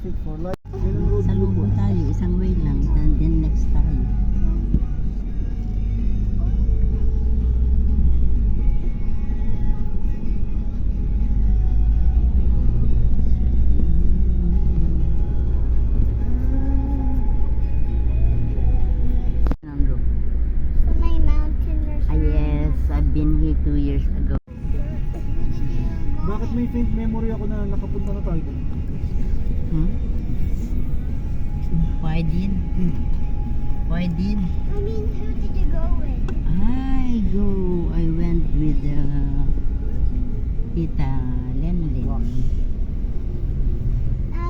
traffic for life. Yun ang road Sa view lubo po. tayo, isang way lang, then next tayo. So my mountains are Ah, yes, I've been here 2 years ago. Bakit may faint memory ako na nakapunta na tayo doon? Why did? Why did? I mean, who did you go with? I went with Tita Lemlin.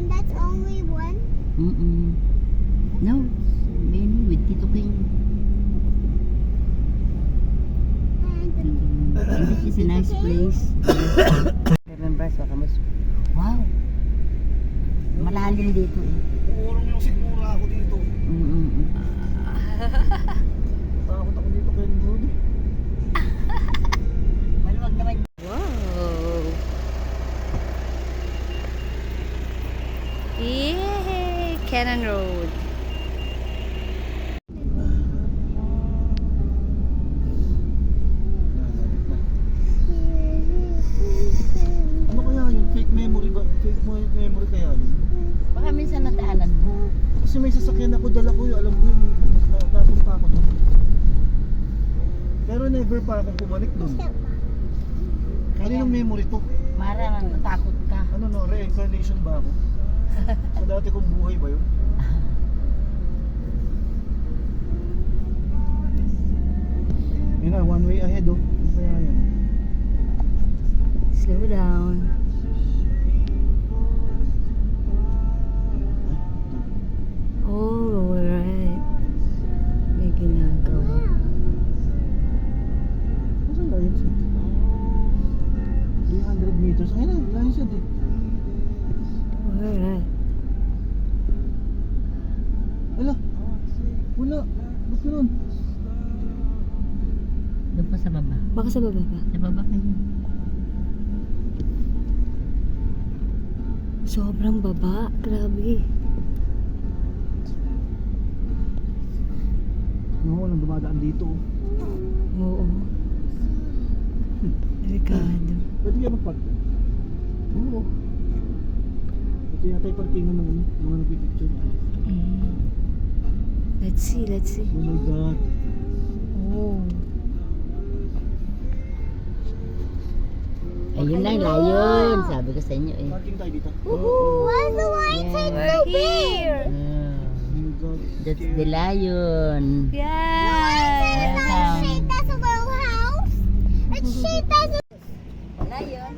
That's only one. No, many with Tito King. And This is a nice place. Remember sa kamus. Wow. Malalim dito eh. Purong yung sigmura ako dito. Takot ako dito kay Rudy. Maluwag naman. Wow. Yay! Cannon Road. Ano kaya yun? Fake memory ba? Fake memory kaya yun? Baka minsan nadaanan mo. Kasi may sasakyan ako, dala ko yun. Alam ko yun, napunta ako doon. Pero never pa akong bumalik doon. Ano yung memory to? Marang natakot ka. Ano no, reincarnation ba ako? Sa dati kong buhay ba yun? Yun na, one way ahead oh. Ano kaya yan? Slow down. Oh, alright. May ginagawa. Saan ba yun siya? 300 meters. Ayun na, layo siya din. Alright. Ala, wala. Ba't ganun? Doon pa sa baba. Baka sa baba pa. Sa baba kayo. Sobrang baba. Grabe. No, walang dumadaan dito. Oo. Delikado. Pwede kaya magpark? Oo. Ito yata yung parkingan ng ano, mga nagpipicture. Let's see, let's see. Oh my God. Oh. Ayun lang, layon. Sabi ko sa inyo eh. Parking tayo dito. why is the light Yeah. so big? Oh my God. That's the lion. Yeah. It's not shaped as a little house. It's shaped as a... Lion.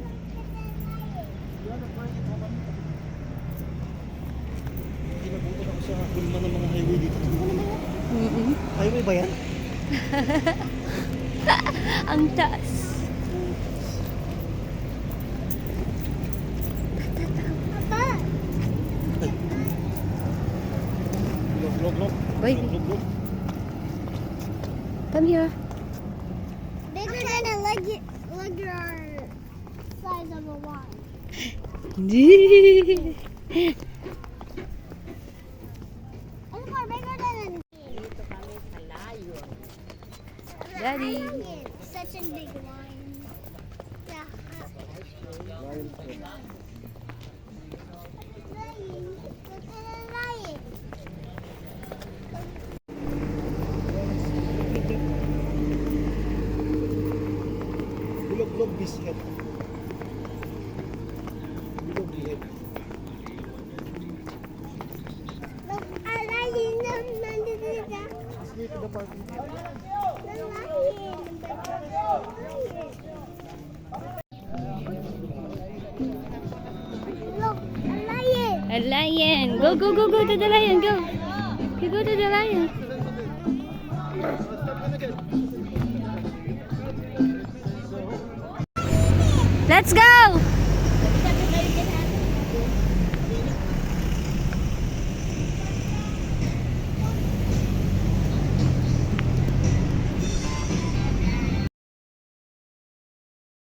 Kinabutan ako sa kulma ng mga highway dito. Mm-mm. Highway ba yan? Ang taas. Papa, Log. Boy, come here. bigger than a regular size of a wine. It's more bigger than a... Dito kami sa lion. Daddy. Such a big wine. Yeah. Lion. Bilog this head. Bilog the head. Look, a lion. Asleep in the parking. Look, a lion. A lion. Go to the lion. Go. You go to the lion. Let's go.